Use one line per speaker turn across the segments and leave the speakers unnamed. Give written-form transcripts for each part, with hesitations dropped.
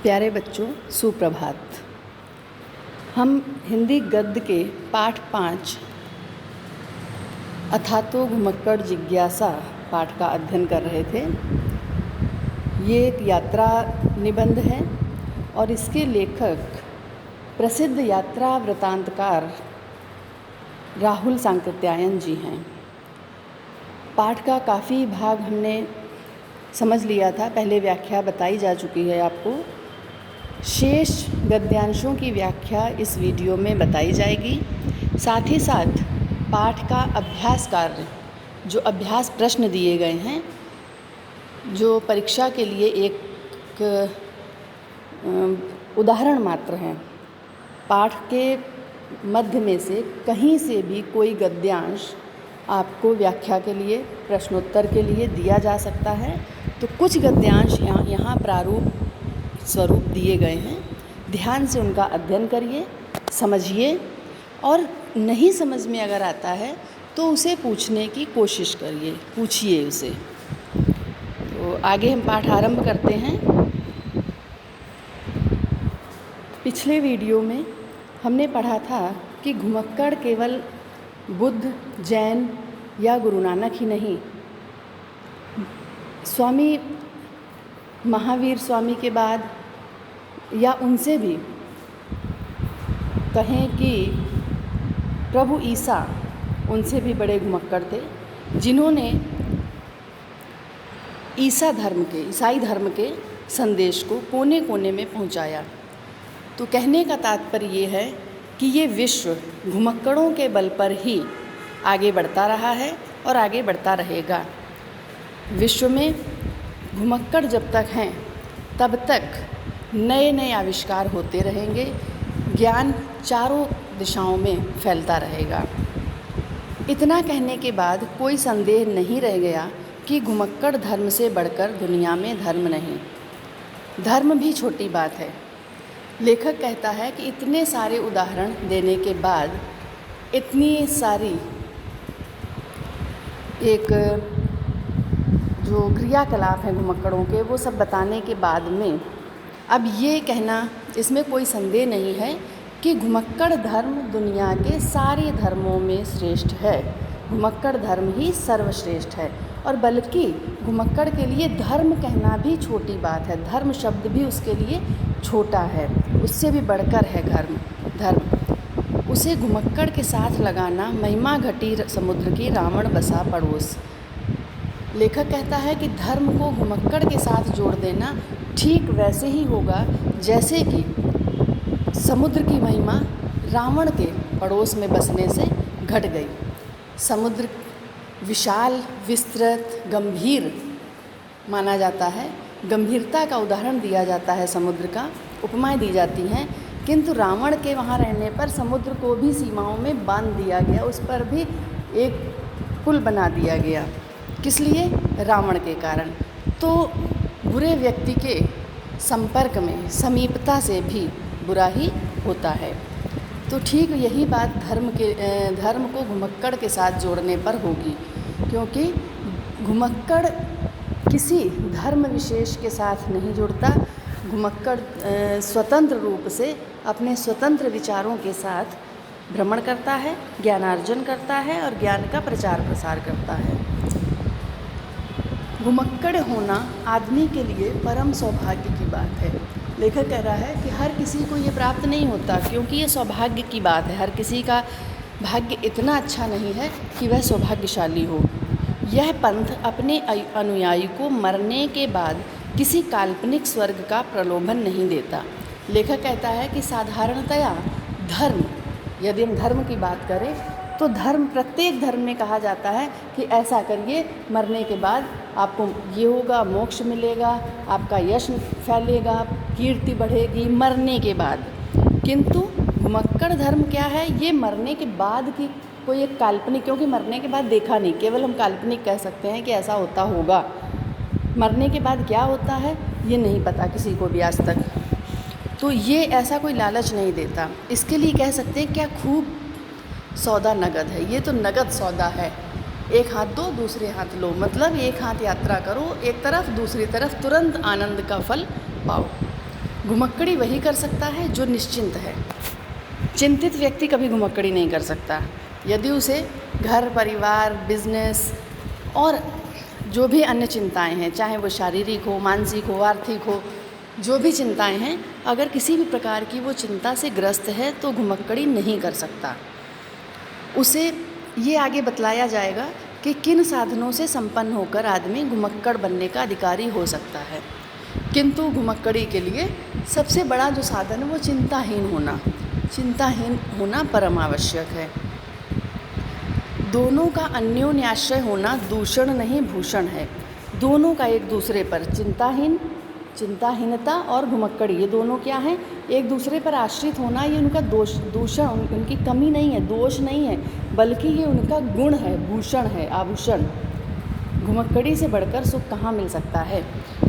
प्यारे बच्चों, सुप्रभात। हम हिंदी गद्य के पाठ 5 अथातो घुमक्कड़ जिज्ञासा पाठ का अध्ययन कर रहे थे। ये एक यात्रा निबंध है और इसके लेखक प्रसिद्ध यात्रा वृतांतकार राहुल सांकृत्यायन जी हैं। पाठ का काफ़ी भाग हमने समझ लिया था, पहले व्याख्या बताई जा चुकी है आपको। शेष गद्यांशों की व्याख्या इस वीडियो में बताई जाएगी। साथ ही साथ पाठ का अभ्यास कार्य, जो अभ्यास प्रश्न दिए गए हैं, जो परीक्षा के लिए एक उदाहरण मात्र हैं। पाठ के मध्य में से कहीं से भी कोई गद्यांश आपको व्याख्या के लिए, प्रश्नोत्तर के लिए दिया जा सकता है। तो कुछ गद्यांश यहाँ प्रारूप स्वरूप दिए गए हैं। ध्यान से उनका अध्ययन करिए, समझिए, और नहीं समझ में अगर आता है तो उसे पूछने की कोशिश करिए, पूछिए उसे। तो आगे हम पाठ आरंभ करते हैं। पिछले वीडियो में हमने पढ़ा था कि घुमक्कड़ केवल बुद्ध, जैन या गुरु नानक ही नहीं, स्वामी महावीर स्वामी के बाद या उनसे भी कहें कि प्रभु ईसा, उनसे भी बड़े घुमक्कड़ थे, जिन्होंने ईसाई धर्म के संदेश को कोने कोने में पहुंचाया। तो कहने का तात्पर्य ये है कि ये विश्व घुमक्कड़ों के बल पर ही आगे बढ़ता रहा है और आगे बढ़ता रहेगा। विश्व में घुमक्कड़ जब तक हैं तब तक नए नए आविष्कार होते रहेंगे, ज्ञान चारों दिशाओं में फैलता रहेगा। इतना कहने के बाद कोई संदेह नहीं रह गया कि घुमक्कड़ धर्म से बढ़कर दुनिया में धर्म नहीं। धर्म भी छोटी बात है। लेखक कहता है कि इतने सारे उदाहरण देने के बाद, इतनी सारी एक जो क्रियाकलाप हैं घुमक्कड़ों के, वो सब बताने के बाद में अब ये कहना, इसमें कोई संदेह नहीं है कि घुमक्कड़ धर्म दुनिया के सारे धर्मों में श्रेष्ठ है। घुमक्कड़ धर्म ही सर्वश्रेष्ठ है। और बल्कि घुमक्कड़ के लिए धर्म कहना भी छोटी बात है। धर्म शब्द भी उसके लिए छोटा है, उससे भी बढ़कर है धर्म। उसे घुमक्कड़ के साथ लगाना महिमा घटी समुद्र की रावण बसा पड़ोस। लेखक कहता है कि धर्म को घुमक्कड़ के साथ जोड़ देना ठीक वैसे ही होगा जैसे कि समुद्र की महिमा रावण के पड़ोस में बसने से घट गई। समुद्र विशाल, विस्तृत, गंभीर माना जाता है। गंभीरता का उदाहरण दिया जाता है, समुद्र का उपमाएं दी जाती हैं। किंतु रावण के वहाँ रहने पर समुद्र को भी सीमाओं में बांध दिया गया, उस पर भी एक पुल बना दिया गया। किस लिए? रावण के कारण। तो बुरे व्यक्ति के संपर्क में, समीपता से भी बुरा ही होता है। तो ठीक यही बात धर्म को घुमक्कड़ के साथ जोड़ने पर होगी, क्योंकि घुमक्कड़ किसी धर्म विशेष के साथ नहीं जुड़ता। घुमक्कड़ स्वतंत्र रूप से अपने स्वतंत्र विचारों के साथ भ्रमण करता है, ज्ञानार्जन करता है और ज्ञान का प्रचार प्रसार करता है। घुमक्कड़ होना आदमी के लिए परम सौभाग्य की बात है। लेखक कह रहा है कि हर किसी को ये प्राप्त नहीं होता, क्योंकि ये सौभाग्य की बात है। हर किसी का भाग्य इतना अच्छा नहीं है कि वह सौभाग्यशाली हो। यह पंथ अपने अनुयायी को मरने के बाद किसी काल्पनिक स्वर्ग का प्रलोभन नहीं देता। लेखक कहता है कि साधारणतया धर्म, यदि हम धर्म की बात करें तो धर्म, प्रत्येक धर्म में कहा जाता है कि ऐसा करिए, मरने के बाद आपको ये होगा, मोक्ष मिलेगा, आपका यश फैलेगा, कीर्ति बढ़ेगी मरने के बाद। किंतु घुमक्कड़ धर्म क्या है? ये मरने के बाद की कोई एक काल्पनिक, क्योंकि मरने के बाद देखा नहीं, केवल हम काल्पनिक कह सकते हैं कि ऐसा होता होगा। मरने के बाद क्या होता है ये नहीं पता किसी को भी आज तक। तो ये ऐसा कोई लालच नहीं देता। इसके लिए कह सकते हैं क्या खूब सौदा नगद है। ये तो नगद सौदा है। एक हाथ दो, दूसरे हाथ लो, मतलब एक हाथ यात्रा करो एक तरफ, दूसरी तरफ तुरंत आनंद का फल पाओ। घुमक्कड़ी वही कर सकता है जो निश्चिंत है। चिंतित व्यक्ति कभी घुमक्कड़ी नहीं कर सकता। यदि उसे घर, परिवार, बिजनेस और जो भी अन्य चिंताएं हैं, चाहे वो शारीरिक हो, मानसिक हो, आर्थिक हो, जो भी चिंताएं हैं, अगर किसी भी प्रकार की वो चिंता से ग्रस्त है तो घुमक्कड़ी नहीं कर सकता। उसे ये आगे बतलाया जाएगा कि किन साधनों से संपन्न होकर आदमी घुमक्कड़ बनने का अधिकारी हो सकता है। किंतु घुमक्कड़ी के लिए सबसे बड़ा जो साधन है वो चिंताहीन होना परम आवश्यक है। दोनों का अन्योन्याश्रय होना दूषण नहीं भूषण है। दोनों का एक दूसरे पर चिंताहीनता और घुमक्कड़ी, ये दोनों क्या हैं? एक दूसरे पर आश्रित होना। ये उनका दूषण, उनकी कमी नहीं है, दोष नहीं है, बल्कि ये उनका गुण है, भूषण है, आभूषण। घुमक्कड़ी से बढ़कर सुख कहाँ मिल सकता है?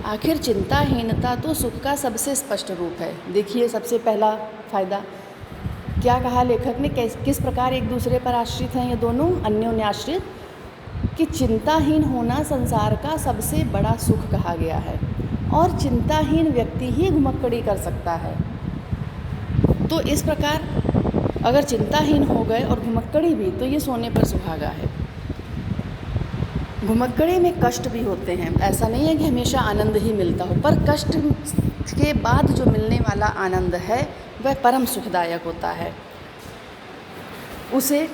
आखिर चिंताहीनता तो सुख का सबसे स्पष्ट रूप है। देखिए, सबसे पहला फायदा क्या कहा लेखक ने, किस प्रकार एक दूसरे पर आश्रित हैं ये दोनों, अन्योन्याश्रित, कि चिंताहीन होना संसार का सबसे बड़ा सुख कहा गया है और चिंताहीन व्यक्ति ही घुमक्कड़ी कर सकता है। तो इस प्रकार अगर चिंताहीन हो गए और घुमक्कड़ी भी, तो ये सोने पर सुहागा है। घुमक्कड़ी में कष्ट भी होते हैं, ऐसा नहीं है कि हमेशा आनंद ही मिलता हो, पर कष्ट के बाद जो मिलने वाला आनंद है वह परम सुखदायक होता है। उसे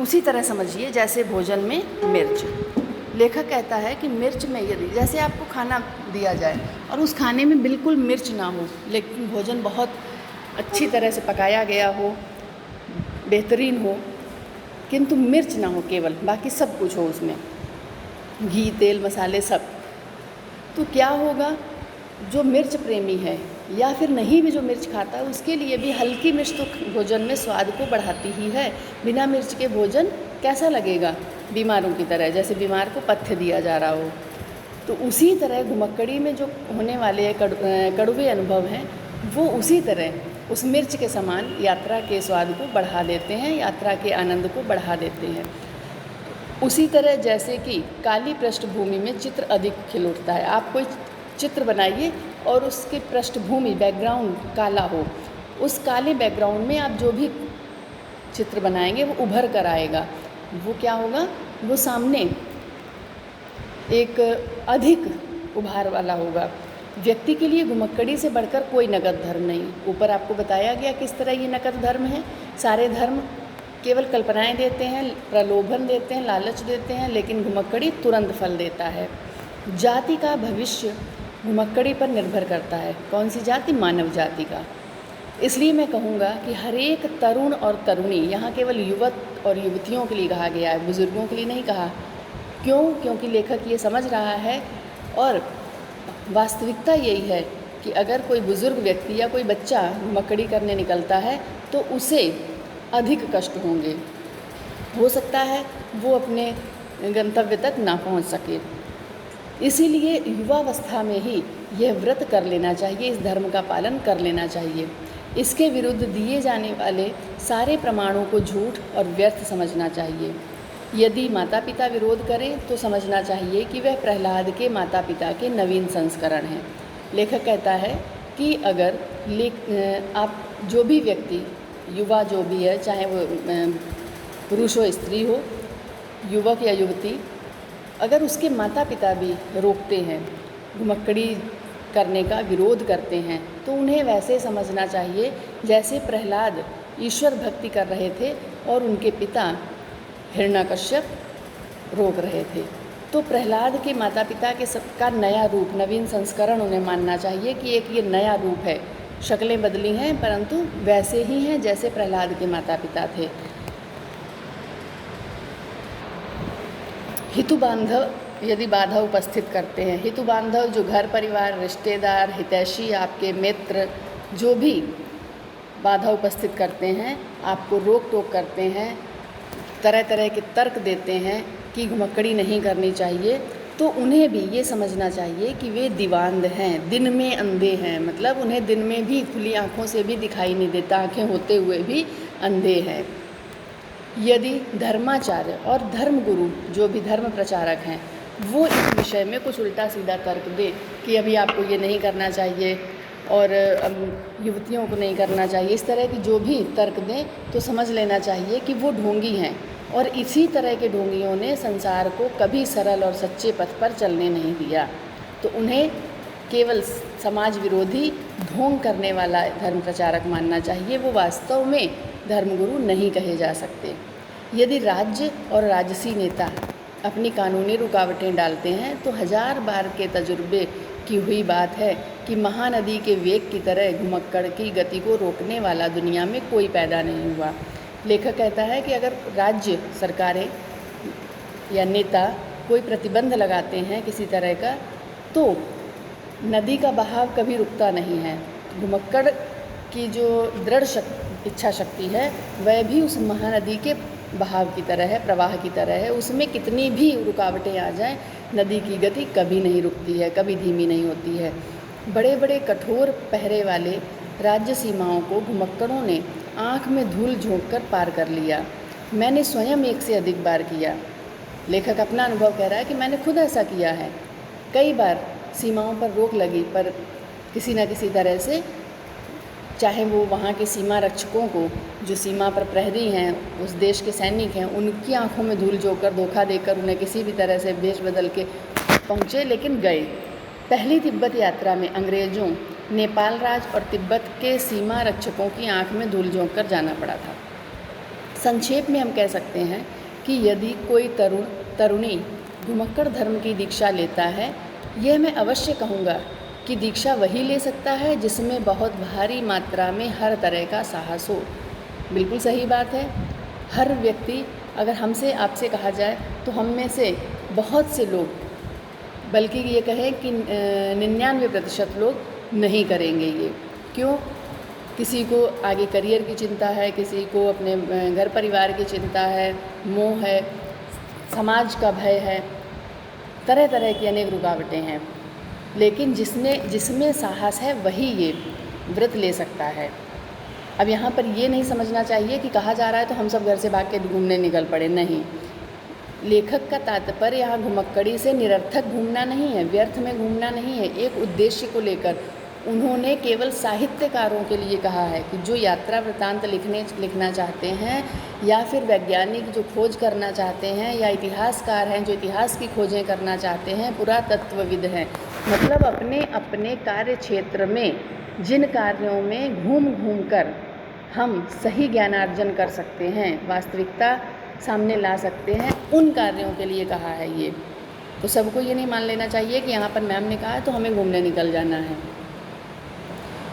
उसी तरह समझिए जैसे भोजन में मिर्च। लेखक कहता है कि मिर्च में यदि जैसे आपको खाना दिया जाए और उस खाने में बिल्कुल मिर्च ना हो, लेकिन भोजन बहुत अच्छी तरह से पकाया गया हो, बेहतरीन हो, किंतु मिर्च ना हो केवल, बाकी सब कुछ हो उसमें, घी, तेल, मसाले सब, तो क्या होगा? जो मिर्च प्रेमी है या फिर नहीं भी जो मिर्च खाता है, उसके लिए भी हल्की मिर्च तो भोजन में स्वाद को बढ़ाती ही है। बिना मिर्च के भोजन कैसा लगेगा? बीमारों की तरह, जैसे बीमार को पथ्य दिया जा रहा हो। तो उसी तरह घुमक्कड़ी में जो होने वाले कड़वे अनुभव हैं, वो उसी तरह उस मिर्च के समान यात्रा के स्वाद को बढ़ा देते हैं, यात्रा के आनंद को बढ़ा देते हैं। उसी तरह जैसे कि काली पृष्ठभूमि में चित्र अधिक खिल उठता है। आप कोई चित्र बनाइए और उसकी पृष्ठभूमि, बैकग्राउंड काला हो, उस काले बैकग्राउंड में आप जो भी चित्र बनाएंगे वो उभर कर आएगा। वो क्या होगा? वो सामने एक अधिक उभार वाला होगा। व्यक्ति के लिए घुमक्कड़ी से बढ़कर कोई नगद धर्म नहीं। ऊपर आपको बताया गया किस तरह ये नगद धर्म है। सारे धर्म केवल कल्पनाएं देते हैं, प्रलोभन देते हैं, लालच देते हैं, लेकिन घुमक्कड़ी तुरंत फल देता है। जाति का भविष्य घुमक्कड़ी पर निर्भर करता है। कौन सी जाति? मानव जाति का। इसलिए मैं कहूँगा कि हर एक तरुण और तरुणी, यहाँ केवल युवक और युवतियों के लिए कहा गया है, बुजुर्गों के लिए नहीं कहा। क्यों? क्योंकि लेखक ये समझ रहा है और वास्तविकता यही है कि अगर कोई बुजुर्ग व्यक्ति या कोई बच्चा घुमक्कड़ी करने निकलता है तो उसे अधिक कष्ट होंगे। हो सकता है वो अपने गंतव्य तक ना पहुँच सके। इसीलिए युवावस्था में ही यह व्रत कर लेना चाहिए, इस धर्म का पालन कर लेना चाहिए। इसके विरुद्ध दिए जाने वाले सारे प्रमाणों को झूठ और व्यर्थ समझना चाहिए। यदि माता पिता विरोध करें तो समझना चाहिए कि वह प्रहलाद के माता पिता के नवीन संस्करण हैं। लेखक कहता है कि अगर आप जो भी व्यक्ति, युवा जो भी है, चाहे वो पुरुष हो, स्त्री हो, युवक या युवती, अगर उसके माता पिता भी रोकते हैं, घुमक्कड़ी करने का विरोध करते हैं, तो उन्हें वैसे समझना चाहिए जैसे प्रहलाद ईश्वर भक्ति कर रहे थे और उनके पिता हिरण्यकश्यप रोक रहे थे। तो प्रहलाद के माता पिता के सबका नया रूप, नवीन संस्करण उन्हें मानना चाहिए कि एक ये नया रूप है। शक्लें बदली हैं परंतु वैसे ही हैं जैसे प्रहलाद के माता पिता थे। हितु बांधव यदि बाधा उपस्थित करते हैं, हितु बांधव जो घर परिवार, रिश्तेदार, हितैषी, आपके मित्र जो भी बाधा उपस्थित करते हैं, आपको रोक टोक करते हैं, तरह तरह के तर्क देते हैं कि घुमक्कड़ी नहीं करनी चाहिए, तो उन्हें भी ये समझना चाहिए कि वे दीवांध हैं, दिन में अंधे हैं। मतलब उन्हें दिन में भी खुली आँखों से भी दिखाई नहीं देता, आँखें होते हुए भी अंधे हैं। यदि धर्माचार्य और धर्मगुरु जो भी धर्म प्रचारक हैं वो इस विषय में कुछ उल्टा सीधा तर्क दे कि अभी आपको ये नहीं करना चाहिए और युवतियों को नहीं करना चाहिए। इस तरह की जो भी तर्क दें तो समझ लेना चाहिए कि वो ढोंगी हैं, और इसी तरह के ढोंगियों ने संसार को कभी सरल और सच्चे पथ पर चलने नहीं दिया। तो उन्हें केवल समाज विरोधी ढोंग करने वाला धर्म प्रचारक मानना चाहिए। वो वास्तव में धर्मगुरु नहीं कहे जा सकते। यदि राज्य और राजसी नेता अपनी कानूनी रुकावटें डालते हैं तो 1000 बार के तजुर्बे की हुई बात है कि महानदी के वेग की तरह घुमक्कड़ की गति को रोकने वाला दुनिया में कोई पैदा नहीं हुआ। लेखक कहता है कि अगर राज्य, सरकारें या नेता कोई प्रतिबंध लगाते हैं किसी तरह का, तो नदी का बहाव कभी रुकता नहीं है। घुमक्कड़ की जो दृढ़ इच्छा शक्ति है वह भी उस महानदी के बहाव की तरह है, प्रवाह की तरह है। उसमें कितनी भी रुकावटें आ जाएं, नदी की गति कभी नहीं रुकती है, कभी धीमी नहीं होती है। बड़े बड़े कठोर पहरे वाले राज्य सीमाओं को घुमक्कड़ों ने आँख में धूल झोंक कर पार कर लिया। मैंने स्वयं एक से अधिक बार किया। लेखक अपना अनुभव कह रहा है कि मैंने खुद ऐसा किया है। कई बार सीमाओं पर रोक लगी, पर किसी न किसी तरह से, चाहे वो वहाँ के सीमा रक्षकों को, जो सीमा पर प्रहरी हैं, उस देश के सैनिक हैं, उनकी आंखों में धूल झोंककर, धोखा देकर उन्हें किसी भी तरह से वेश बदल के पहुँचे, लेकिन गए। पहली तिब्बत यात्रा में अंग्रेज़ों, नेपाल राज और तिब्बत के सीमा रक्षकों की आंख में धूल झोंक कर जाना पड़ा था। संक्षेप में हम कह सकते हैं कि यदि कोई तरुणी घुमक्कड़ धर्म की दीक्षा लेता है, यह मैं अवश्य कहूँगा कि दीक्षा वही ले सकता है जिसमें बहुत भारी मात्रा में हर तरह का साहस हो। बिल्कुल सही बात है। हर व्यक्ति, अगर हमसे आपसे कहा जाए तो हम में से बहुत से लोग, बल्कि ये कहें कि 99% लोग नहीं करेंगे ये। क्यों? किसी को आगे करियर की चिंता है, किसी को अपने घर परिवार की चिंता है, मोह है, समाज का भय है, तरह तरह की अनेक रुकावटें हैं। लेकिन जिसमें साहस है वही ये व्रत ले सकता है। अब यहाँ पर ये नहीं समझना चाहिए कि कहा जा रहा है तो हम सब घर से भाग के घूमने निकल पड़े। नहीं, लेखक का तात्पर्य यहाँ घुमक्कड़ी से निरर्थक घूमना नहीं है, व्यर्थ में घूमना नहीं है। एक उद्देश्य को लेकर उन्होंने केवल साहित्यकारों के लिए कहा है कि जो यात्रा वृत्तांत लिखना चाहते हैं, या फिर वैज्ञानिक जो खोज करना चाहते हैं, या इतिहासकार हैं जो इतिहास की खोजें करना चाहते हैं, पुरातत्वविद हैं, मतलब अपने अपने कार्य क्षेत्र में जिन कार्यों में घूम घूम कर हम सही ज्ञानार्जन कर सकते हैं, वास्तविकता सामने ला सकते हैं, उन कार्यों के लिए कहा है ये। तो सबको ये नहीं मान लेना चाहिए कि यहाँ पर मैम ने कहा है तो हमें घूमने निकल जाना है।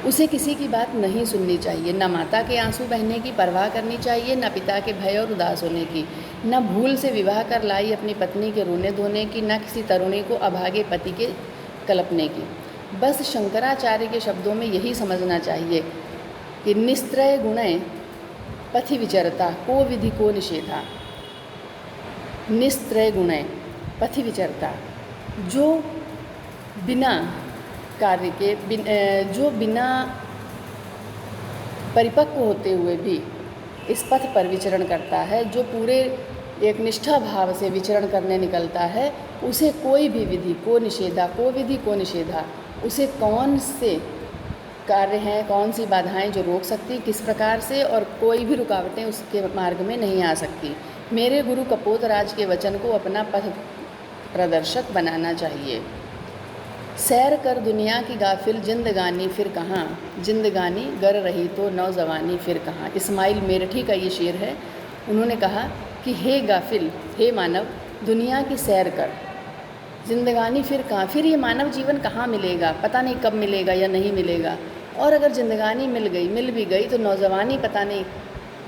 उसे किसी की बात नहीं सुननी चाहिए, न माता के आंसू बहने की परवाह करनी चाहिए, न पिता के भय और उदास होने की, न भूल से विवाह कर लाई अपनी पत्नी के रोने धोने की, न किसी तरुणी को अभागे पति के कल्पने की। बस शंकराचार्य के शब्दों में यही समझना चाहिए कि निस्त्रय गुणय पथि विचरता को विधि को निषेधा। निस्त्रय गुणय पथि विचरता, जो बिना कार्य के, जो बिना परिपक्व होते हुए भी इस पथ पर विचरण करता है, जो पूरे एक निष्ठा भाव से विचरण करने निकलता है, उसे कोई भी विधि को निषेधा, को विधि को निषेधा, उसे कौन से कार्य हैं, कौन सी बाधाएं जो रोक सकती, किस प्रकार से, और कोई भी रुकावटें उसके मार्ग में नहीं आ सकती। मेरे गुरु कपोतराज के वचन को अपना पथ प्रदर्शक बनाना चाहिए। सैर कर दुनिया की गाफिल जिंदगानी फिर कहाँ, जिंदगानी गर रही तो नौजवानी फिर कहाँ। इस्माइल मेरठी का ये शेर है। उन्होंने कहा कि हे गाफिल, हे मानव, दुनिया की सैर कर, जिंदगानी फिर कहाँ। फिर ये मानव जीवन कहाँ मिलेगा, पता नहीं कब मिलेगा या नहीं मिलेगा। और अगर जिंदगानी मिल भी गई तो नौजवानी पता नहीं,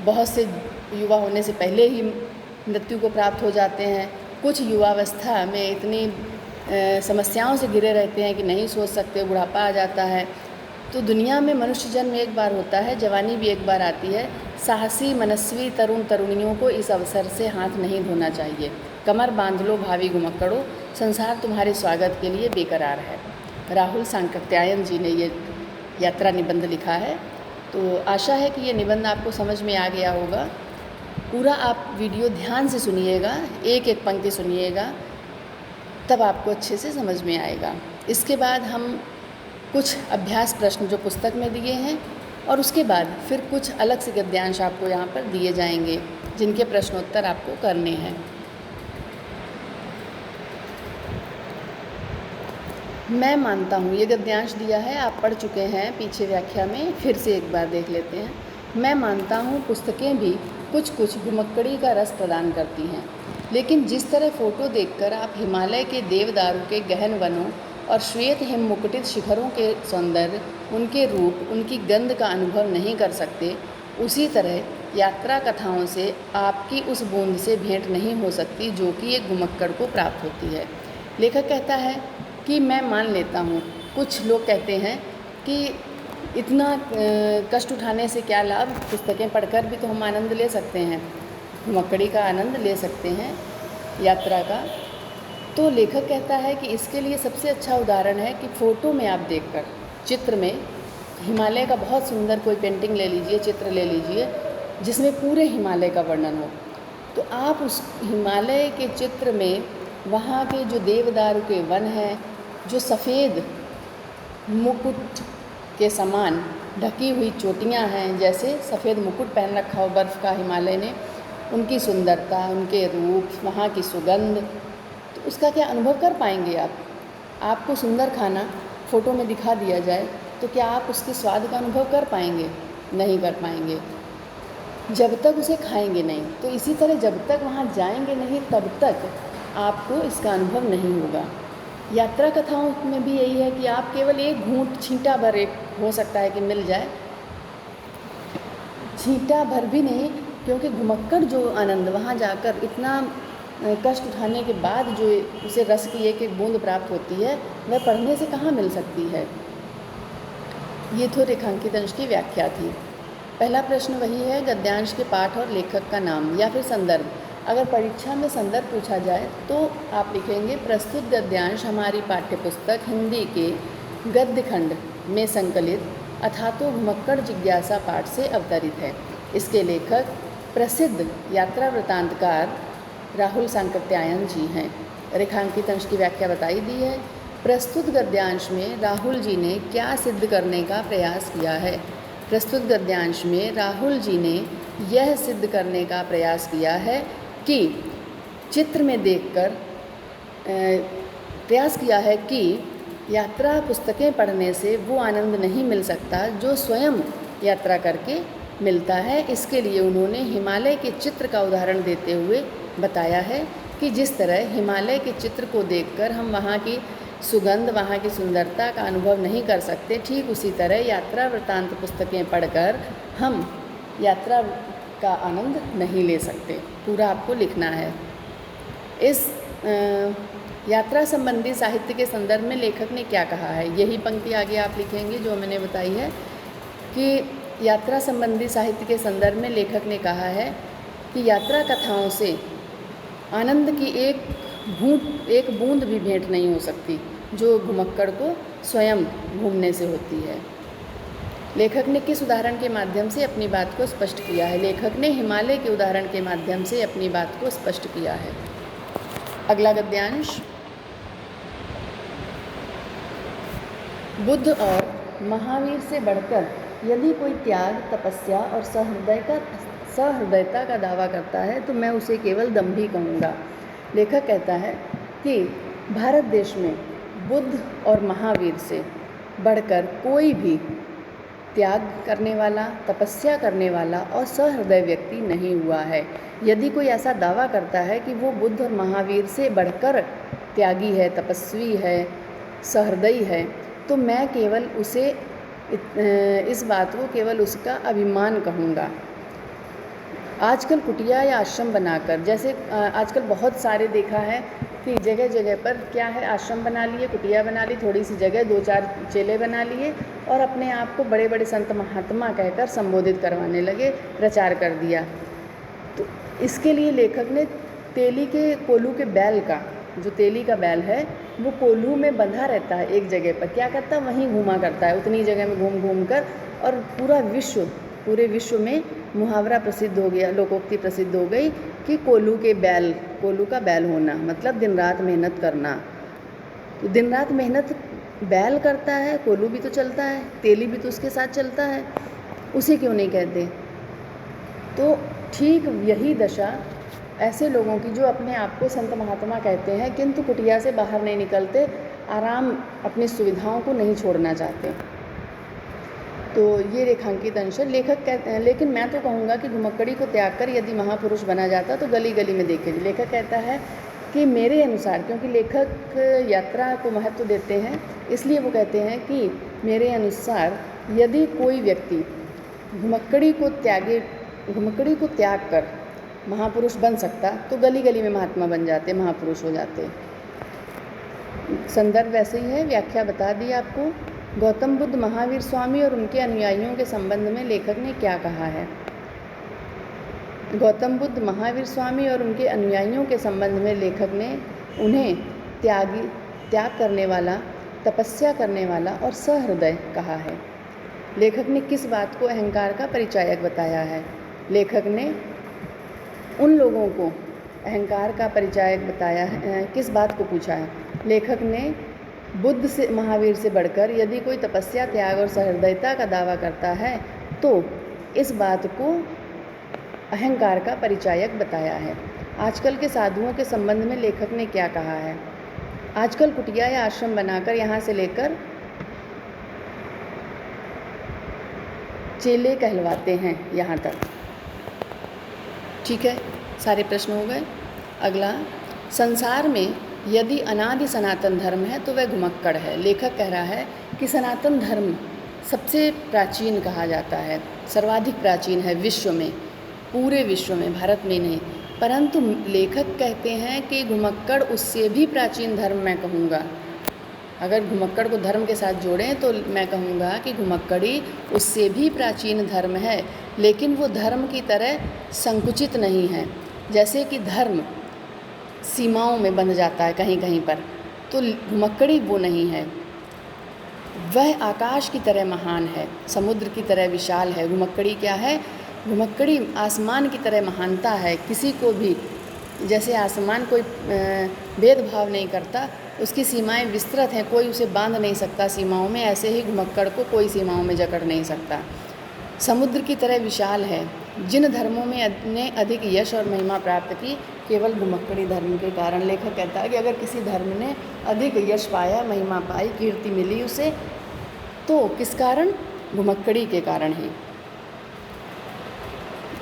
बहुत से युवा होने से पहले ही मृत्यु को प्राप्त हो जाते हैं। कुछ युवावस्था में इतनी समस्याओं से घिरे रहते हैं कि नहीं सोच सकते, बुढ़ापा आ जाता है। तो दुनिया में मनुष्य जन्म एक बार होता है, जवानी भी एक बार आती है। साहसी मनस्वी तरुण तरुणियों को इस अवसर से हाथ नहीं धोना चाहिए। कमर बांध लो भावी घुमक्कड़ों, संसार तुम्हारे स्वागत के लिए बेकरार है। राहुल सांकृत्यायन जी ने ये यात्रा निबंध लिखा है। तो आशा है कि ये निबंध आपको समझ में आ गया होगा। पूरा आप वीडियो ध्यान से सुनिएगा, एक एक पंक्ति सुनिएगा, तब आपको अच्छे से समझ में आएगा। इसके बाद हम कुछ अभ्यास प्रश्न जो पुस्तक में दिए हैं, और उसके बाद फिर कुछ अलग से गद्यांश आपको यहाँ पर दिए जाएंगे जिनके प्रश्नोत्तर आपको करने हैं। मैं मानता हूँ, ये गद्यांश दिया है, आप पढ़ चुके हैं पीछे व्याख्या में, फिर से एक बार देख लेते हैं। मैं मानता हूँ पुस्तकें भी कुछ कुछ घुमक्कड़ी का रस प्रदान करती हैं, लेकिन जिस तरह फ़ोटो देखकर आप हिमालय के देवदारू के गहन वनों और श्वेत हिम मुकुटित शिखरों के सौंदर्य, उनके रूप, उनकी गंध का अनुभव नहीं कर सकते, उसी तरह यात्रा कथाओं से आपकी उस बूंद से भेंट नहीं हो सकती जो कि एक घुमक्कड़ को प्राप्त होती है। लेखक कहता है कि मैं मान लेता हूँ, कुछ लोग कहते हैं कि इतना कष्ट उठाने से क्या लाभ, पुस्तकें पढ़कर भी तो हम आनंद ले सकते हैं, घुमक्कड़ी का आनंद ले सकते हैं यात्रा का। तो लेखक कहता है कि इसके लिए सबसे अच्छा उदाहरण है कि फ़ोटो में आप देखकर, चित्र में हिमालय का बहुत सुंदर कोई पेंटिंग ले लीजिए, चित्र ले लीजिए जिसमें पूरे हिमालय का वर्णन हो, तो आप उस हिमालय के चित्र में वहाँ के जो देवदारू के वन हैं, जो सफ़ेद मुकुट के समान ढकी हुई चोटियाँ हैं, जैसे सफ़ेद मुकुट पहन रखा हो बर्फ़ का हिमालय ने, उनकी सुंदरता, उनके रूप, वहाँ की सुगंध, तो उसका क्या अनुभव कर पाएंगे आप? आपको सुंदर खाना फ़ोटो में दिखा दिया जाए तो क्या आप उसके स्वाद का अनुभव कर पाएंगे? नहीं कर पाएंगे, जब तक उसे खाएंगे नहीं। तो इसी तरह जब तक वहाँ जाएंगे नहीं तब तक आपको इसका अनुभव नहीं होगा। यात्रा कथाओं में भी यही है कि आप केवल एक घूंट, छींटा भर, एक हो सकता है कि मिल जाए, छींटा भर भी नहीं, क्योंकि घुमक्कड़ जो आनंद वहाँ जाकर इतना कष्ट उठाने के बाद जो उसे रस की एक एक बूंद प्राप्त होती है, वह पढ़ने से कहाँ मिल सकती है। ये तो रेखांकित अंश की व्याख्या थी। पहला प्रश्न वही है, गद्यांश के पाठ और लेखक का नाम या फिर संदर्भ। अगर परीक्षा में संदर्भ पूछा जाए तो आप लिखेंगे, प्रस्तुत गद्यांश हमारी पाठ्यपुस्तक हिंदी के गद्य खंड में संकलित अथातो घुमक्कड़ जिज्ञासा पाठ से अवतरित है। इसके लेखक प्रसिद्ध यात्रा वृतांतकार राहुल सांकृत्यायन जी हैं। रेखांकित अंश की व्याख्या बताई दी है। प्रस्तुत गद्यांश में राहुल जी ने क्या सिद्ध करने का प्रयास किया है? प्रस्तुत गद्यांश में राहुल जी ने यह सिद्ध करने का प्रयास किया है कि चित्र में देखकर प्रयास किया है कि यात्रा पुस्तकें पढ़ने से वो आनंद नहीं मिल सकता जो स्वयं यात्रा करके मिलता है। इसके लिए उन्होंने हिमालय के चित्र का उदाहरण देते हुए बताया है कि जिस तरह हिमालय के चित्र को देखकर हम वहाँ की सुगंध, वहाँ की सुंदरता का अनुभव नहीं कर सकते, ठीक उसी तरह यात्रा वृत्तांत पुस्तकें पढ़कर हम यात्रा का आनंद नहीं ले सकते। पूरा आपको लिखना है। इस यात्रा संबंधी साहित्य के संदर्भ में लेखक ने क्या कहा है, यही पंक्ति आगे आप लिखेंगे जो मैंने बताई है कि यात्रा संबंधी साहित्य के संदर्भ में लेखक ने कहा है कि यात्रा कथाओं से आनंद की एक बूंद भी भेंट नहीं हो सकती जो घुमक्कड़ को स्वयं घूमने से होती है। लेखक ने किस उदाहरण के माध्यम से अपनी बात को स्पष्ट किया है? लेखक ने हिमालय के उदाहरण के माध्यम से अपनी बात को स्पष्ट किया है। अगला गद्यांश, बुद्ध और महावीर से बढ़कर यदि कोई त्याग, तपस्या और सहृदयता का दावा करता है तो मैं उसे केवल दंभी कहूँगा। लेखक कहता है कि भारत देश में बुद्ध और महावीर से बढ़कर कोई भी त्याग करने वाला, तपस्या करने वाला और सहृदय व्यक्ति नहीं हुआ है। यदि कोई ऐसा दावा करता है कि वो बुद्ध और महावीर से बढ़कर त्यागी है, तपस्वी है, सहृदयी है, तो मैं केवल उसे इस बात को केवल उसका अभिमान कहूँगा। आजकल कुटिया या आश्रम बनाकर, जैसे आजकल बहुत सारे देखा है कि जगह जगह पर क्या है, आश्रम बना लिए, कुटिया बना ली, थोड़ी सी जगह 2-4 चेले बना लिए और अपने आप को बड़े बड़े संत महात्मा कहकर संबोधित करवाने लगे, प्रचार कर दिया। तो इसके लिए लेखक ने तेली के कोल्हू के बैल का, जो तेली का बैल है वो कोल्हू में बंधा रहता है एक जगह पर, क्या करता है वहीं घूमा करता है, उतनी जगह में घूम घूम कर, और पूरे विश्व में मुहावरा प्रसिद्ध हो गया, लोकोक्ति प्रसिद्ध हो गई कि कोल्हू का बैल होना मतलब दिन रात मेहनत करना। तो दिन रात मेहनत बैल करता है, कोल्हू भी तो चलता है, तेली भी तो उसके साथ चलता है, उसे क्यों नहीं कहते? तो ठीक यही दशा ऐसे लोगों की जो अपने आप को संत महात्मा कहते हैं किंतु कुटिया से बाहर नहीं निकलते, आराम अपनी सुविधाओं को नहीं छोड़ना चाहते। तो ये रेखांकित अंश है। लेखक कहते हैं, लेकिन मैं तो कहूँगा कि घुमक्कड़ी को त्याग कर यदि महापुरुष बना जाता तो गली गली में देखे। लेखक कहता है कि मेरे अनुसार, क्योंकि लेखक यात्रा को महत्व देते हैं, इसलिए वो कहते हैं कि मेरे अनुसार यदि कोई व्यक्ति घुमक्कड़ी को त्याग कर महापुरुष बन सकता तो गली गली में महात्मा बन जाते, महापुरुष हो जाते। संदर्भ वैसे ही है, व्याख्या बता दी आपको। गौतम बुद्ध महावीर स्वामी और उनके अनुयायियों के संबंध में लेखक ने क्या कहा है? गौतम बुद्ध महावीर स्वामी और उनके अनुयायियों के संबंध में लेखक ने उन्हें त्याग करने वाला, तपस्या करने वाला और सहृदय कहा है। लेखक ने किस बात को अहंकार का परिचायक बताया है? लेखक ने उन लोगों को अहंकार का परिचायक बताया है। किस बात को पूछा है? लेखक ने बुद्ध से, महावीर से बढ़कर यदि कोई तपस्या, त्याग और सहृदयता का दावा करता है तो इस बात को अहंकार का परिचायक बताया है। आजकल के साधुओं के संबंध में लेखक ने क्या कहा है? आजकल कुटिया या आश्रम बनाकर यहाँ से लेकर चेले कहलवाते हैं यहाँ तक। ठीक है, सारे प्रश्न हो गए। अगला, संसार में यदि अनादि सनातन धर्म है तो वह घुमक्कड़ है। लेखक कह रहा है कि सनातन धर्म सबसे प्राचीन कहा जाता है, सर्वाधिक प्राचीन है विश्व में, पूरे विश्व में, भारत में नहीं। परंतु लेखक कहते हैं कि घुमक्कड़ उससे भी प्राचीन धर्म मैं कहूँगा। अगर घुमक्कड़ को धर्म के साथ जोड़ें तो मैं कहूँगा कि घुमक्कड़ी उससे भी प्राचीन धर्म है, लेकिन वो धर्म की तरह संकुचित नहीं है। जैसे कि धर्म सीमाओं में बंध जाता है कहीं कहीं पर, तो घुमक्कड़ी वो नहीं है। वह आकाश की तरह महान है, समुद्र की तरह विशाल है। घुमक्कड़ी क्या है? घुमक्कड़ी आसमान की तरह महानता है। किसी को भी, जैसे आसमान कोई भेदभाव नहीं करता, उसकी सीमाएं विस्तृत हैं, कोई उसे बांध नहीं सकता सीमाओं में, ऐसे ही घुमक्कड़ को कोई सीमाओं में जकड़ नहीं सकता। समुद्र की तरह विशाल है। जिन धर्मों में ने अधिक यश और महिमा प्राप्त की, केवल घुमक्कड़ी धर्म के कारण। लेखक कहता है कि अगर किसी धर्म ने अधिक यश पाया, महिमा पाई, कीर्ति मिली उसे, तो किस कारण? घुमक्कड़ी के कारण ही।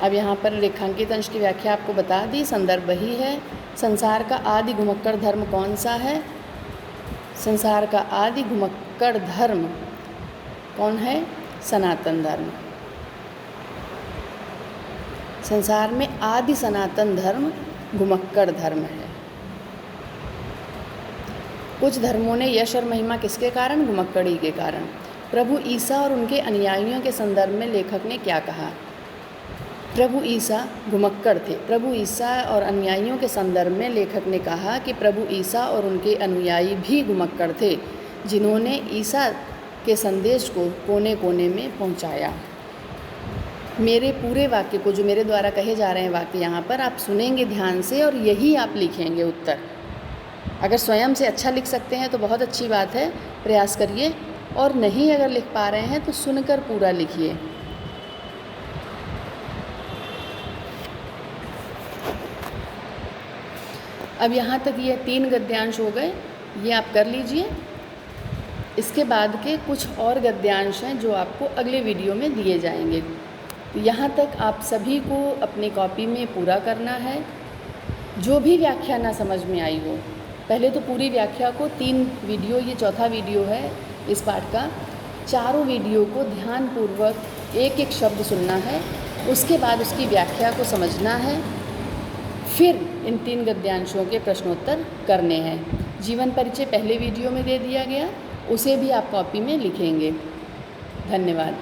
अब यहाँ पर रेखांकित अंश की व्याख्या आपको बता दी, संदर्भ वही है। संसार का आदि घुमक्कड़ धर्म कौन सा है? संसार का आदि घुमक्कड़ धर्म कौन है? सनातन धर्म। संसार में आदि सनातन धर्म घुमक्कड़ धर्म है। कुछ धर्मों ने यश और महिमा किसके कारण? घुमक्कड़ी के कारण। प्रभु ईसा और उनके अनुयायियों के संदर्भ में लेखक ने क्या कहा? प्रभु ईसा घुमक्कड़ थे। प्रभु ईसा और अनुयायियों के संदर्भ में लेखक ने कहा कि प्रभु ईसा और उनके अनुयायी भी घुमक्कड़ थे, जिन्होंने ईसा के संदेश को कोने कोने में पहुंचाया। मेरे पूरे वाक्य को, जो मेरे द्वारा कहे जा रहे हैं वाक्य, यहाँ पर आप सुनेंगे ध्यान से और यही आप लिखेंगे उत्तर। अगर स्वयं से अच्छा लिख सकते हैं तो बहुत अच्छी बात है, प्रयास करिए, और नहीं अगर लिख पा रहे हैं तो सुनकर पूरा लिखिए। अब यहाँ तक ये 3 गद्यांश हो गए, ये आप कर लीजिए। इसके बाद के कुछ और गद्यांश हैं जो आपको अगले वीडियो में दिए जाएंगे। यहाँ तक आप सभी को अपनी कॉपी में पूरा करना है। जो भी व्याख्या ना समझ में आई हो, पहले तो पूरी व्याख्या को 3 वीडियो, ये चौथा वीडियो है इस पाठ का, चारों वीडियो को ध्यानपूर्वक एक एक शब्द सुनना है, उसके बाद उसकी व्याख्या को समझना है, फिर इन 3 गद्यांशों के प्रश्नोत्तर करने हैं। जीवन परिचय पहले वीडियो में दे दिया गया, उसे भी आप कॉपी में लिखेंगे। धन्यवाद।